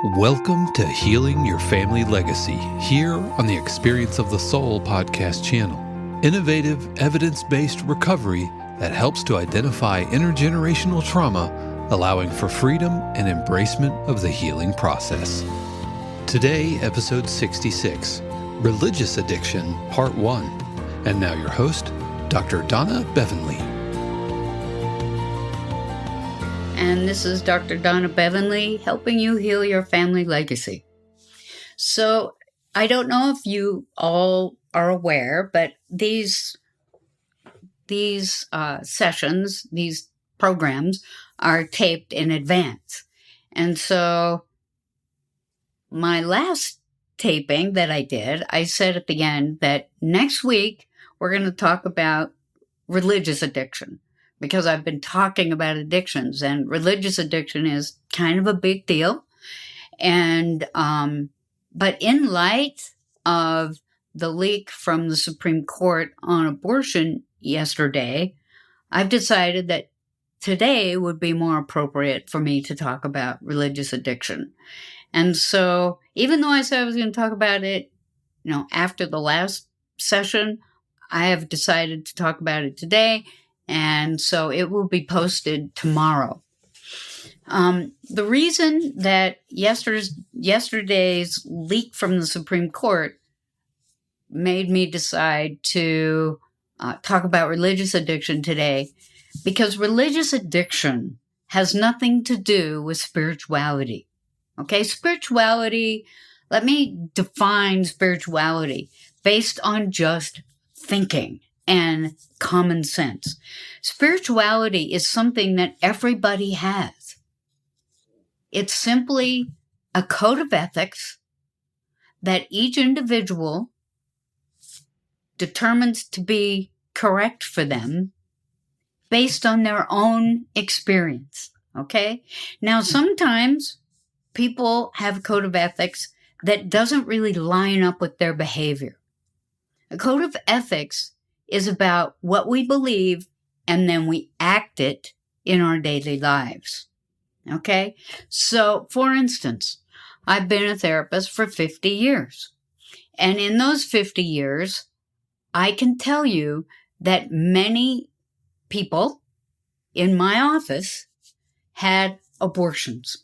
Welcome to Healing Your Family Legacy, here on the Experience of the Soul podcast channel. Innovative, evidence-based recovery that helps to identify intergenerational trauma, allowing for freedom and embracement of the healing process. Today, episode 66, Religious Addiction, Part 1. And now your host, Dr. Donna Bevan-Lee. And this is Dr. Donna Bevan-Lee, helping you heal your family legacy. So I don't know if you all are aware, but these sessions, these programs are taped in advance. And so my last taping that I did, I said at the end that next week we're going to talk about religious addiction. Because I've been talking about addictions, and religious addiction is kind of a big deal. And, but in light of the leak from the Supreme Court on abortion yesterday, I've decided that today would be more appropriate for me to talk about religious addiction. And so, even though I said I was going to talk about it, after the last session, I have decided to talk about it today. And so it will be posted tomorrow. The reason that yesterday's leak from the Supreme Court made me decide to talk about religious addiction today, because religious addiction has nothing to do with spirituality. Okay, spirituality, let me define spirituality based on just thinking and common sense. Spirituality is something that everybody has. It's simply a code of ethics that each individual determines to be correct for them based on their own experience. Okay? Now, sometimes people have a code of ethics that doesn't really line up with their behavior. A code of ethics is about what we believe, and then we act it in our daily lives. Okay? So, for instance, I've been a therapist for 50 years. And in those 50 years, I can tell you that many people in my office had abortions.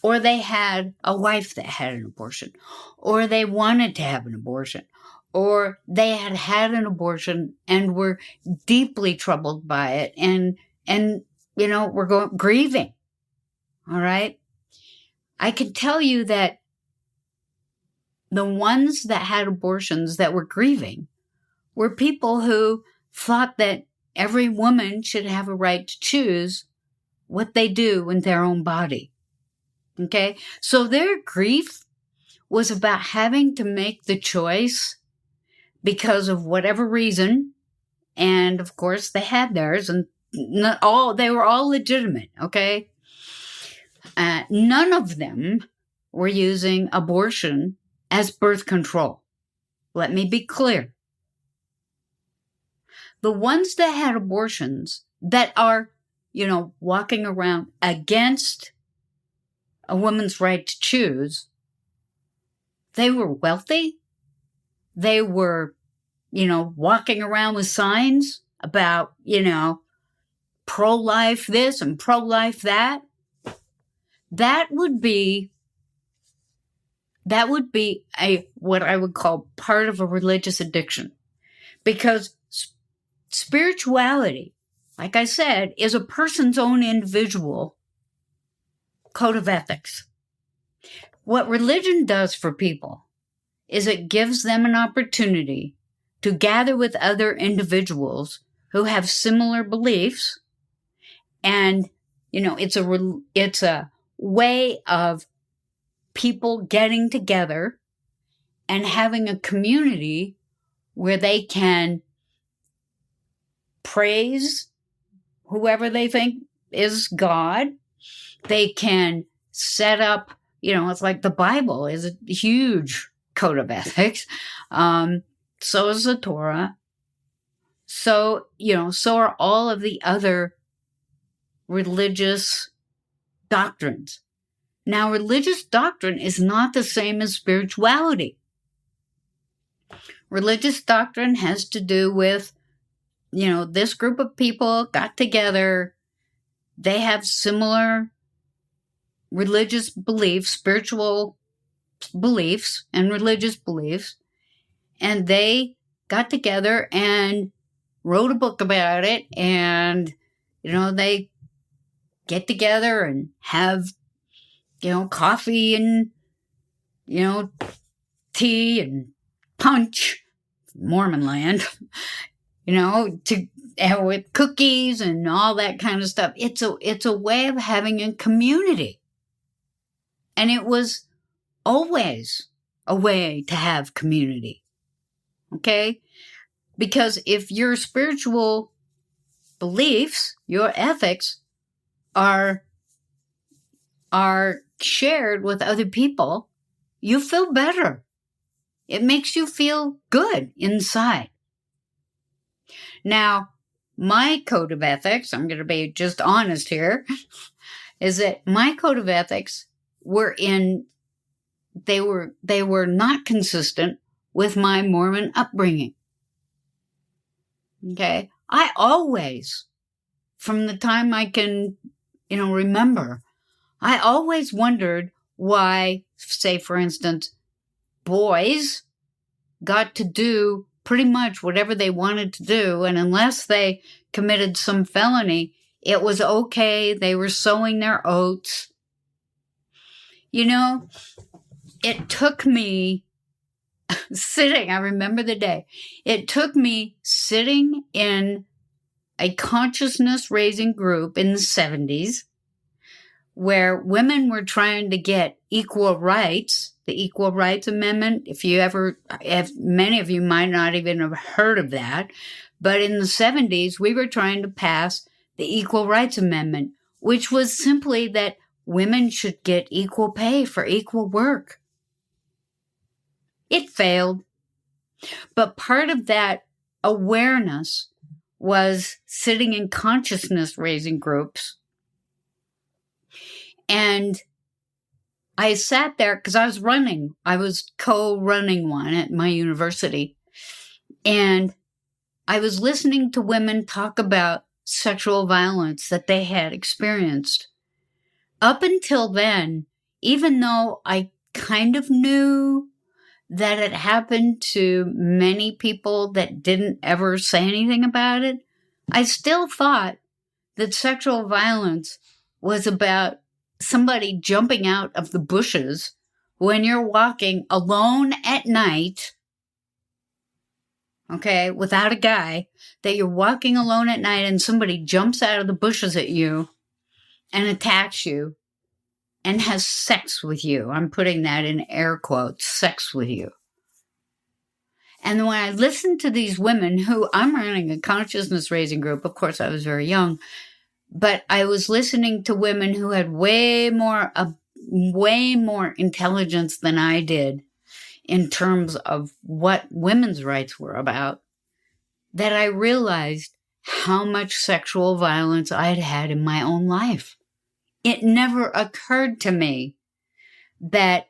Or they had a wife that had an abortion. Or they wanted to have an abortion. Or they had an abortion and were deeply troubled by it and were grieving. All right. I can tell you that the ones that had abortions that were grieving were people who thought that every woman should have a right to choose what they do in their own body. Okay. So their grief was about having to make the choice because of whatever reason, and of course they had theirs, and they were all legitimate, okay? None of them were using abortion as birth control. Let me be clear. The ones that had abortions that are, walking around against a woman's right to choose, they were wealthy. They were, walking around with signs about, pro-life this and pro-life that. That would be what I would call part of a religious addiction. Because spirituality, like I said, is a person's own individual code of ethics. What religion does for people is it gives them an opportunity to gather with other individuals who have similar beliefs. And, it's a way of people getting together and having a community where they can praise whoever they think is God. They can set up, it's like the Bible is a huge code of ethics. So is the Torah. So, so are all of the other religious doctrines. Now, religious doctrine is not the same as spirituality. Religious doctrine has to do with, this group of people got together. They have similar religious beliefs, spiritual beliefs, and religious beliefs. And they got together and wrote a book about it. And, they get together and have, coffee and, tea and punch, Mormon land, with cookies and all that kind of stuff. It's a way of having a community. And it was always a way to have community. Okay? Because if your spiritual beliefs, your ethics are shared with other people, you feel better. It makes you feel good inside. Now, my code of ethics, I'm going to be just honest here, is that my code of ethics they were not consistent with my Mormon upbringing. Okay? I always, from the time I can, remember, I always wondered why, say, for instance, boys got to do pretty much whatever they wanted to do, and unless they committed some felony, it was okay. They were sowing their oats. It took me I remember the day, it took me sitting in a consciousness-raising group in the 70s where women were trying to get equal rights, the Equal Rights Amendment. If many of you might not even have heard of that, but in the 70s, we were trying to pass the Equal Rights Amendment, which was simply that women should get equal pay for equal work. It failed. But part of that awareness was sitting in consciousness-raising groups. And I sat there because I was co-running one at my university. And I was listening to women talk about sexual violence that they had experienced. Up until then, even though I kind of knew that it happened to many people that didn't ever say anything about it, I still thought that sexual violence was about somebody jumping out of the bushes when you're walking alone at night, okay, without a guy, that you're walking alone at night and somebody jumps out of the bushes at you and attacks you and has sex with you. I'm putting that in air quotes, sex with you. And when I listened to these women who, I'm running a consciousness-raising group, of course I was very young, but I was listening to women who had way more intelligence than I did in terms of what women's rights were about, that I realized how much sexual violence I had had in my own life. It never occurred to me that,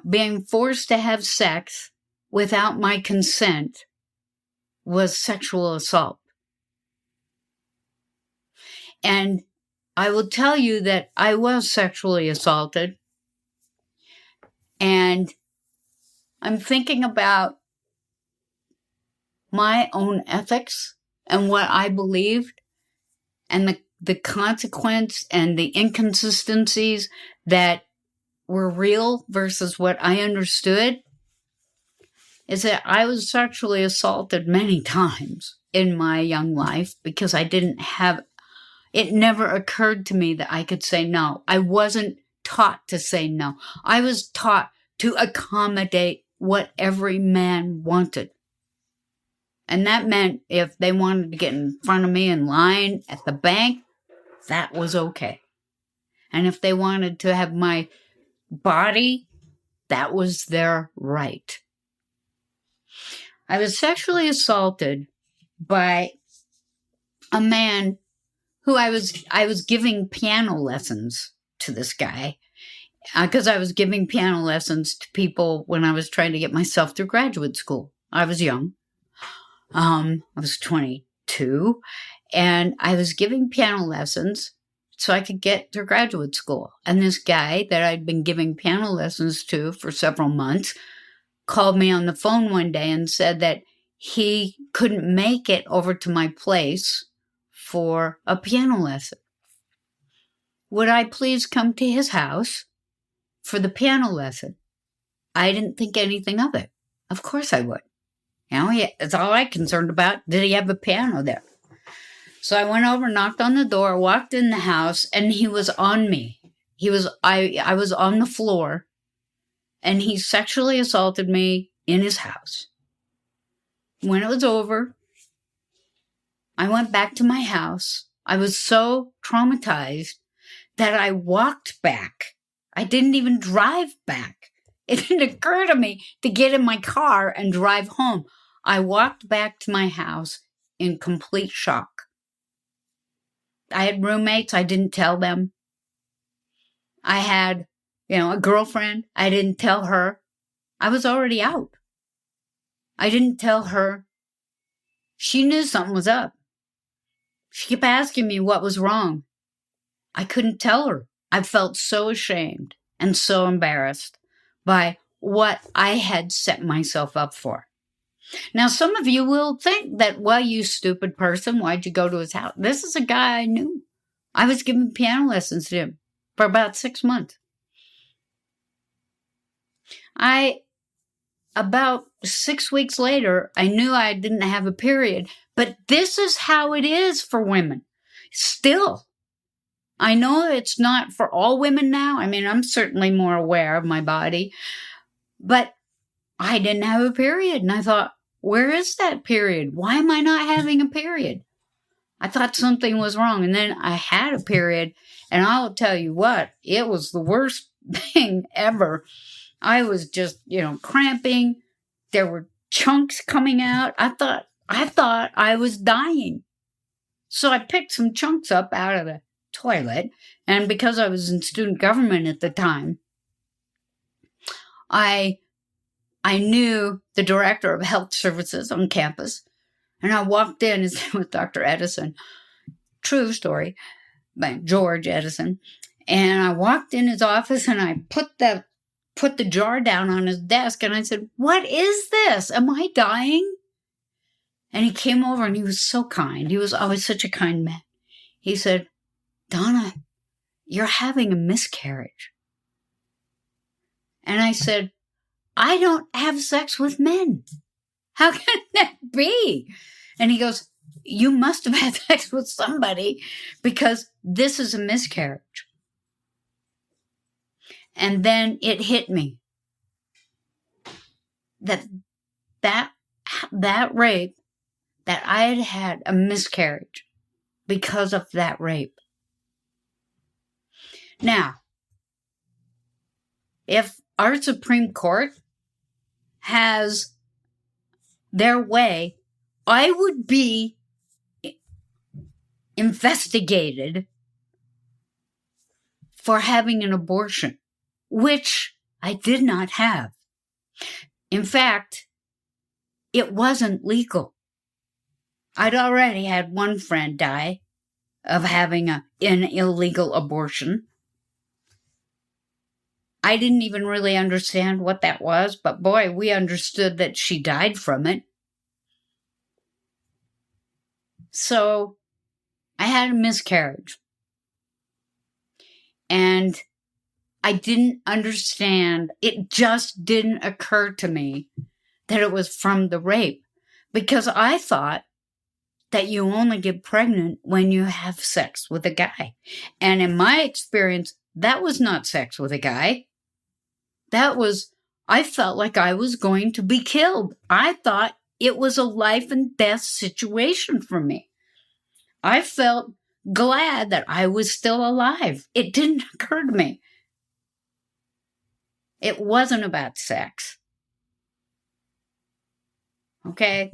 being forced to have sex without my consent was sexual assault. And I will tell you that I was sexually assaulted. And I'm thinking about my own ethics and what I believed and the consequence and the inconsistencies that were real versus what I understood, is that I was sexually assaulted many times in my young life because it never occurred to me that I could say no. I wasn't taught to say no. I was taught to accommodate what every man wanted. And that meant if they wanted to get in front of me in line at the bank, that was okay. And if they wanted to have my body, that was their right. I was sexually assaulted by a man who I was giving piano lessons to this guy. because I was giving piano lessons to people when I was trying to get myself through graduate school. I was young. I was 22, and I was giving piano lessons so I could get through graduate school. And this guy that I'd been giving piano lessons to for several months called me on the phone one day and said that he couldn't make it over to my place for a piano lesson. Would I please come to his house for the piano lesson? I didn't think anything of it. Of course I would. That's all I'm concerned about. Did he have a piano there? So I went over, knocked on the door, walked in the house, and he was on me. I was on the floor, and he sexually assaulted me in his house. When it was over, I went back to my house. I was so traumatized that I walked back. I didn't even drive back. It didn't occur to me to get in my car and drive home. I walked back to my house in complete shock. I had roommates. I didn't tell them. I had, a girlfriend. I didn't tell her. I was already out. I didn't tell her. She knew something was up. She kept asking me what was wrong. I couldn't tell her. I felt so ashamed and so embarrassed by what I had set myself up for. Now, some of you will think that, well, you stupid person, why'd you go to his house? This is a guy I knew. I was giving piano lessons to him for about 6 months. About 6 weeks later, I knew I didn't have a period, but this is how it is for women. Still, I know it's not for all women now. I mean, I'm certainly more aware of my body, but I didn't have a period. And I thought, where is that period? Why am I not having a period? I thought something was wrong. And then I had a period, and I'll tell you what, it was the worst thing ever. I was just, cramping. There were chunks coming out. I thought I was dying. So I picked some chunks up out of the toilet. And because I was in student government at the time, I knew the director of health services on campus. And I walked in, his name was Dr. Edison. True story, by George Edison. And I walked in his office, and I put the jar down on his desk, and I said, "What is this? Am I dying?" And he came over, and he was so kind. He was always such a kind man. He said, "Donna, you're having a miscarriage." And I said, "I don't have sex with men. How can that be?" And he goes, "You must have had sex with somebody, because this is a miscarriage." And then it hit me that rape, that I had had a miscarriage because of that rape. Now, if our Supreme Court has their way, I would be investigated for having an abortion, which I did not have. In fact, it wasn't legal. I'd already had one friend die of having an illegal abortion. I didn't even really understand what that was, but boy, we understood that she died from it. So I had a miscarriage. And I didn't understand. It just didn't occur to me that it was from the rape, because I thought that you only get pregnant when you have sex with a guy. And in my experience, that was not sex with a guy. I felt like I was going to be killed. I thought it was a life and death situation for me. I felt glad that I was still alive. It didn't occur to me. It wasn't about sex. Okay?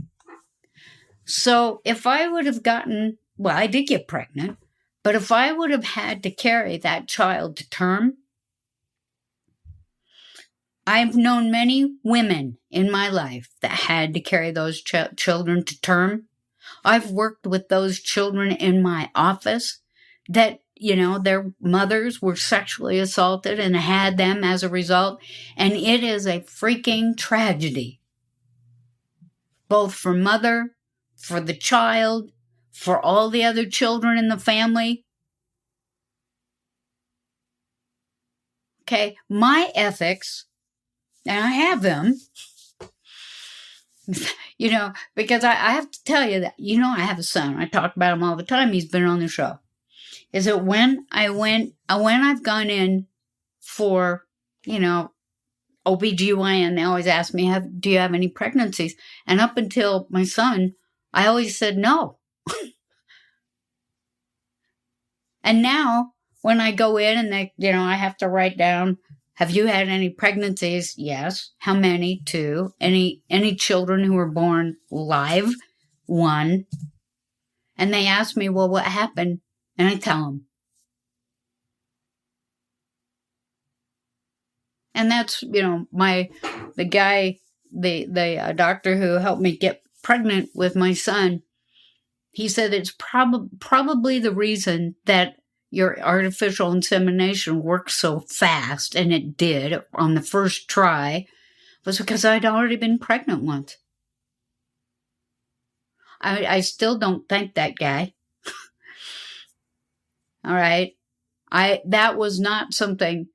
So if I would have I did get pregnant, but if I would have had to carry that child to term, I've known many women in my life that had to carry those children to term. I've worked with those children in my office that, their mothers were sexually assaulted and had them as a result. And it is a freaking tragedy, both for mother, for the child, for all the other children in the family. Okay, my ethics, and I have them, because I have to tell you that, I have a son. I talk about him all the time. He's been on the show. Is that when I've gone in for, OBGYN, they always ask me, do you have any pregnancies? And up until my son, I always said no. And now when I go in and they, I have to write down, have you had any pregnancies? Yes. How many? 2. Any children who were born live? 1. And they ask me, well, what happened? And I tell them. And that's, the guy, the doctor who helped me get pregnant with my son, he said it's probably the reason that your artificial insemination worked so fast, and it did on the first try, was because I'd already been pregnant once. I still don't thank that guy. All right. That was not something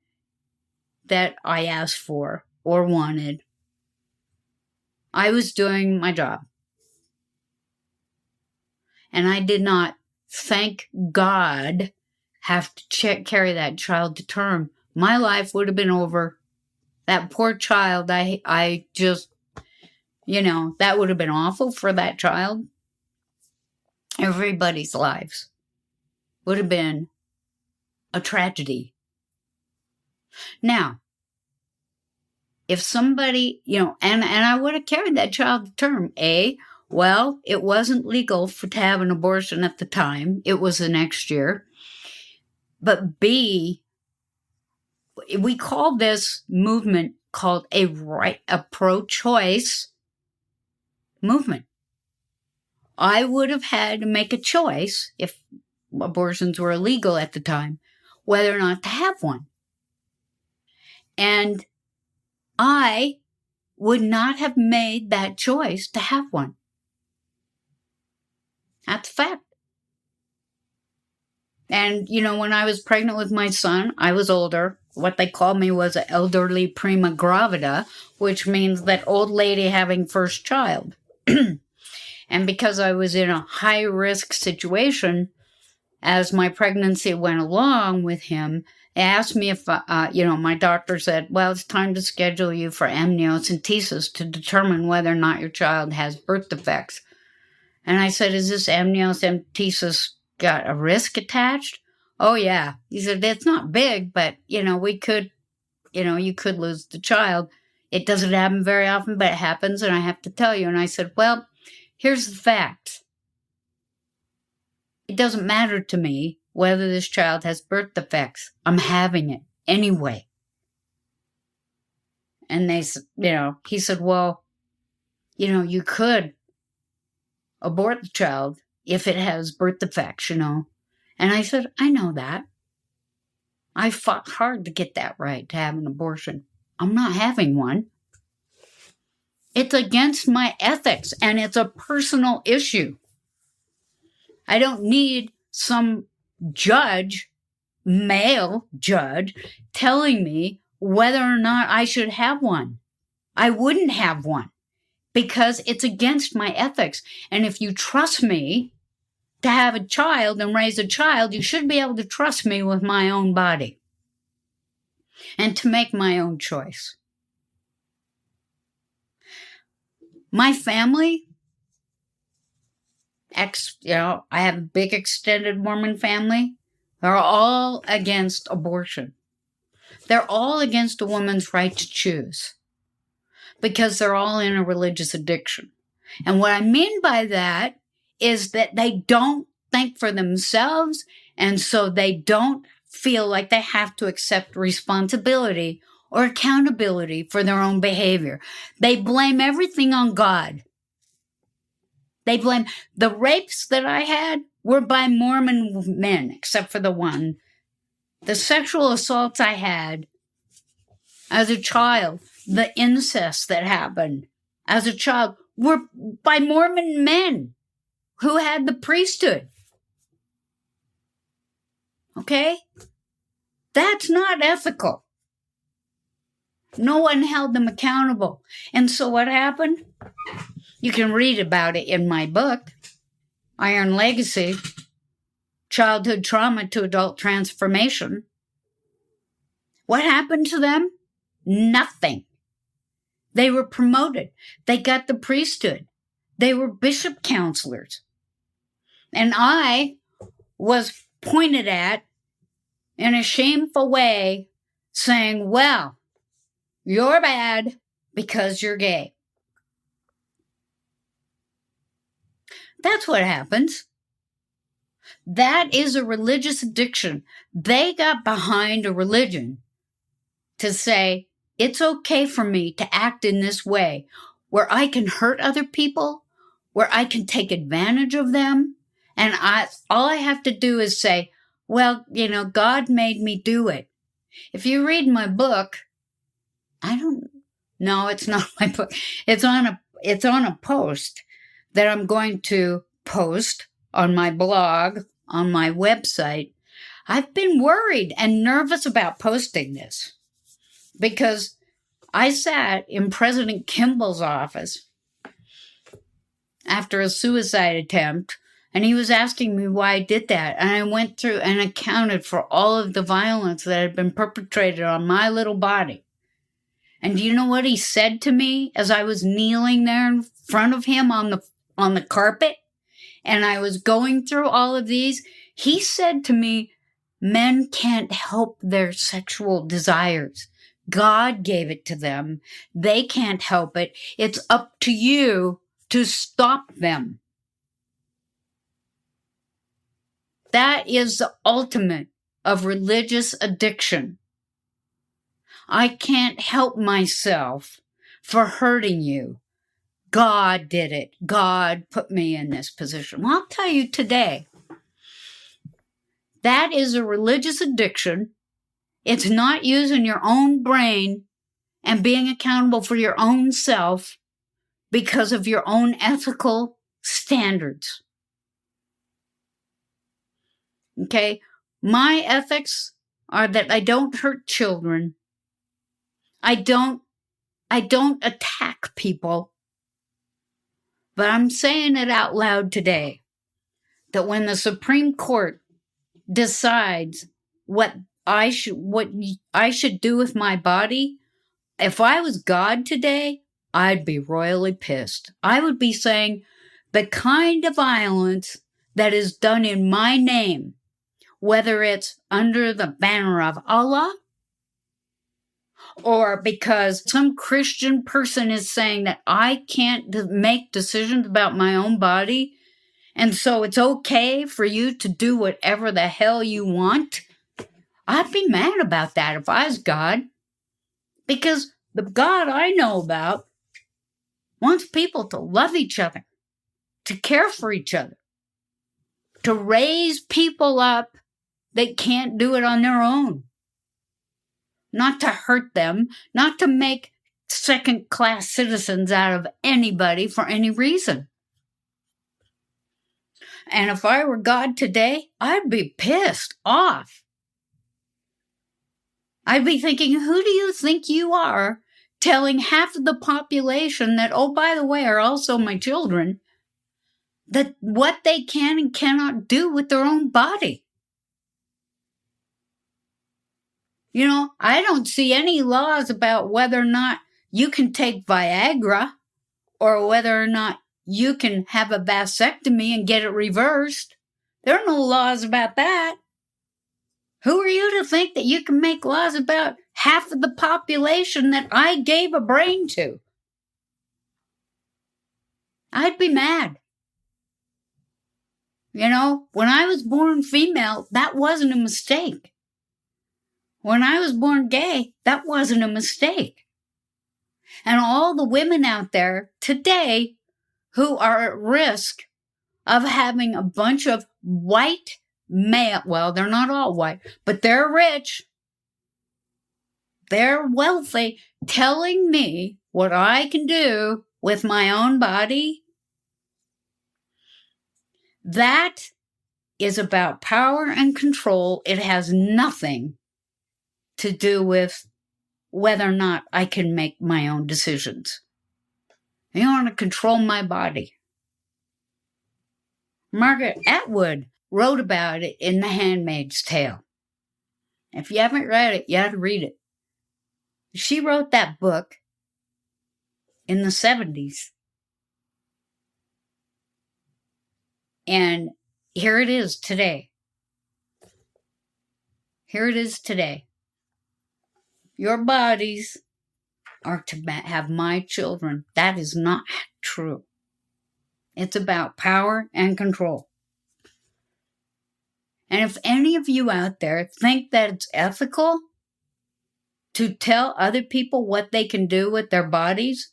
that I asked for or wanted. I was doing my job. And I did not, thank God, have to carry that child to term. My life would have been over. That poor child, I just, that would have been awful for that child. Everybody's lives would have been a tragedy. Now, if somebody, and I would have carried that child to term, well, it wasn't legal to have an abortion at the time. It was the next year. But B, we call this movement called a pro-choice movement. I would have had to make a choice, if abortions were illegal at the time, whether or not to have one. And I would not have made that choice to have one. That's a fact. And, when I was pregnant with my son, I was older. What they called me was an elderly prima gravida, which means that old lady having first child. And because I was in a high-risk situation, as my pregnancy went along with him, they asked me if, my doctor said, well, it's time to schedule you for amniocentesis to determine whether or not your child has birth defects. And I said, is this amniocentesis got a risk attached? Oh, yeah. He said, it's not big, but, we could, you could lose the child. It doesn't happen very often, but it happens, and I have to tell you. And I said, well, here's the fact. It doesn't matter to me whether this child has birth defects. I'm having it anyway. And they, he said, well, you could abort the child if it has birth defects, And I said, I know that. I fought hard to get that right, to have an abortion. I'm not having one. It's against my ethics, and it's a personal issue. I don't need some judge, male judge, telling me whether or not I should have one. I wouldn't have one because it's against my ethics. And if you trust me to have a child and raise a child, you should be able to trust me with my own body and to make my own choice. My family, I have a big extended Mormon family. They're all against abortion. They're all against a woman's right to choose because they're all in a religious addiction. And what I mean by that is that they don't think for themselves, and so they don't feel like they have to accept responsibility or accountability for their own behavior. They blame everything on God. They blame the rapes that I had were by Mormon men, except for the one. The sexual assaults I had as a child, the incest that happened as a child were by Mormon men who had the priesthood. Okay? That's not ethical. No one held them accountable. And so what happened? You can read about it in my book, Iron Legacy, Childhood Trauma to Adult Transformation. What happened to them? Nothing. They were promoted. They got the priesthood. They were bishop counselors. And I was pointed at in a shameful way, saying, well, you're bad because you're gay. That's what happens. That is a religious addiction. They got behind a religion to say, it's okay for me to act in this way, where I can hurt other people, where I can take advantage of them, and all I have to do is say, well, God made me do it. If you read my book, no, it's not my book. It's on a post that I'm going to post on my blog, on my website. I've been worried and nervous about posting this because I sat in President Kimball's office after a suicide attempt, and he was asking me why I did that. And I went through and accounted for all of the violence that had been perpetrated on my little body. And do you know what he said to me as I was kneeling there in front of him on the carpet? And I was going through all of these. He said to me, men can't help their sexual desires. God gave it to them. They can't help it. It's up to you to stop them. That is the ultimate of religious addiction. I can't help myself for hurting you. God did it. God put me in this position. Well, I'll tell you today, that is a religious addiction. It's not using your own brain and being accountable for your own self because of your own ethical standards. Okay? My ethics are that I don't hurt children. I don't attack people. But I'm saying it out loud today, that when the Supreme Court decides what I should do with my body, if I was God today, I'd be royally pissed. I would be saying the kind of violence that is done in my name, whether it's under the banner of Allah, or because some Christian person is saying that I can't make decisions about my own body, and so it's okay for you to do whatever the hell you want, I'd be mad about that if I was God. Because the God I know about wants people to love each other, to care for each other, to raise people up that can't do it on their own. Not to hurt them, not to make second-class citizens out of anybody for any reason. And if I were God today, I'd be pissed off. I'd be thinking, who do you think you are telling half of the population that, oh, by the way, are also my children, that what they can and cannot do with their own body? I don't see any laws about whether or not you can take Viagra or whether or not you can have a vasectomy and get it reversed. There are no laws about that. Who are you to think that you can make laws about half of the population that I gave a brain to? I'd be mad. When I was born female, that wasn't a mistake. When I was born gay, that wasn't a mistake. And all the women out there today who are at risk of having a bunch of white male, well, they're not all white, but they're rich, they're wealthy, telling me what I can do with my own body, that is about power and control. It has nothing to do with whether or not I can make my own decisions. You want to control my body. Margaret Atwood wrote about it in The Handmaid's Tale. If you haven't read it, you have to read it. She wrote that book in the 70s. And here it is today. Here it is today. Your bodies are to have my children. That is not true. It's about power and control. And if any of you out there think that it's ethical to tell other people what they can do with their bodies,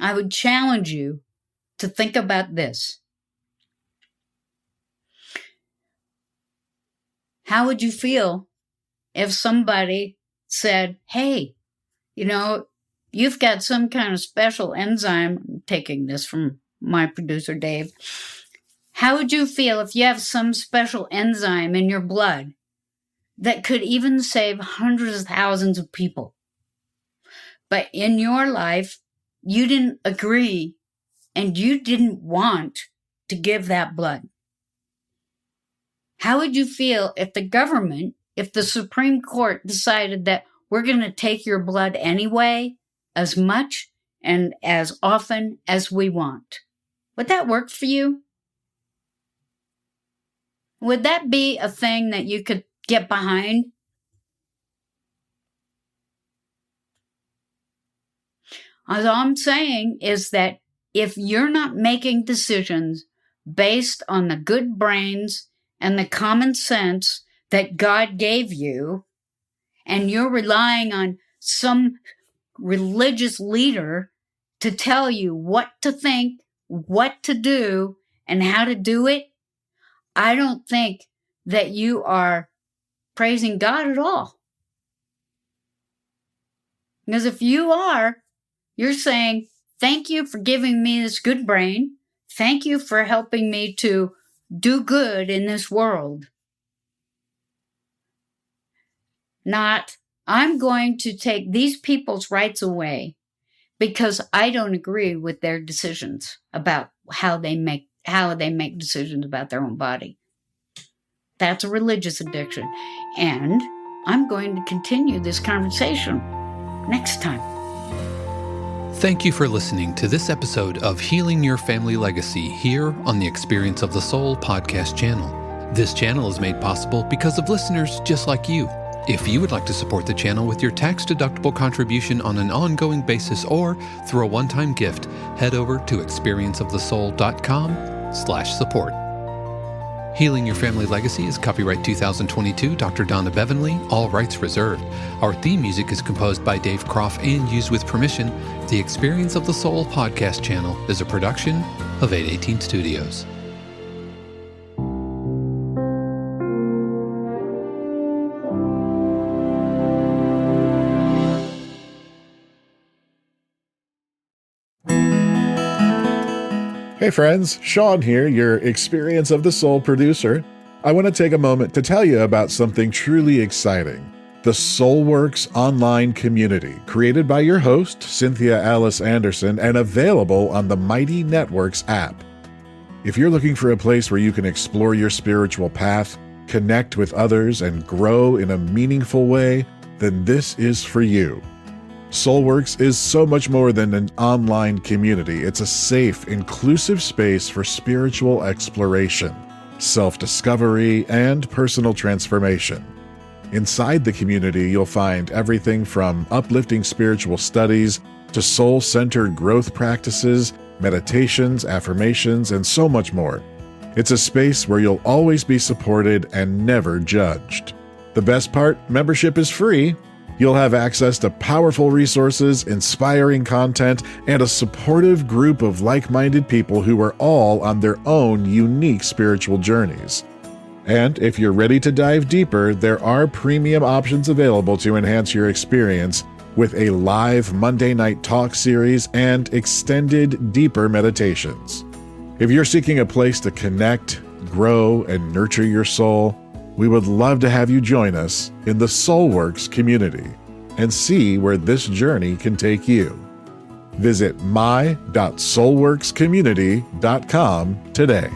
I would challenge you to think about this. How would you feel if somebody said, hey, you've got some kind of special enzyme, I'm taking this from my producer, Dave. How would you feel if you have some special enzyme in your blood that could even save hundreds of thousands of people? But in your life, you didn't agree and you didn't want to give that blood. How would you feel if the government, if the Supreme Court decided that we're going to take your blood anyway, as much and as often as we want? Would that work for you? Would that be a thing that you could get behind? All I'm saying is that if you're not making decisions based on the good brains and the common sense that God gave you, and you're relying on some religious leader to tell you what to think, what to do, and how to do it, I don't think that you are praising God at all. Because if you are, you're saying, thank you for giving me this good brain. Thank you for helping me to do good in this world. Not, I'm going to take these people's rights away because I don't agree with their decisions about how they make decisions about their own body. That's a religious addiction. And I'm going to continue this conversation next time. Thank you for listening to this episode of Healing Your Family Legacy here on the Experience of the Soul podcast channel. This channel is made possible because of listeners just like you. If you would like to support the channel with your tax-deductible contribution on an ongoing basis or through a one-time gift, head over to experienceofthesoul.com/support. Healing Your Family Legacy is copyright 2022, Dr. Donna Bevan-Lee, all rights reserved. Our theme music is composed by Dave Croft and used with permission. The Experience of the Soul podcast channel is a production of 818 Studios. Hey friends, Sean here, your Experience of the Soul producer. I want to take a moment to tell you about something truly exciting. The SoulWorks online community, created by your host, Cynthia Alice Anderson, and available on the Mighty Networks app. If you're looking for a place where you can explore your spiritual path, connect with others, and grow in a meaningful way, then this is for you. SoulWorks is so much more than an online community. It's a safe, inclusive space for spiritual exploration, self-discovery, and personal transformation. Inside the community, you'll find everything from uplifting spiritual studies to soul-centered growth practices, meditations, affirmations, and so much more. It's a space where you'll always be supported and never judged. The best part, membership is free. You'll have access to powerful resources, inspiring content, and a supportive group of like-minded people who are all on their own unique spiritual journeys. And if you're ready to dive deeper, there are premium options available to enhance your experience with a live Monday night talk series and extended, deeper meditations. If you're seeking a place to connect, grow, and nurture your soul, we would love to have you join us in the SoulWorks community and see where this journey can take you. Visit my.soulworkscommunity.com today.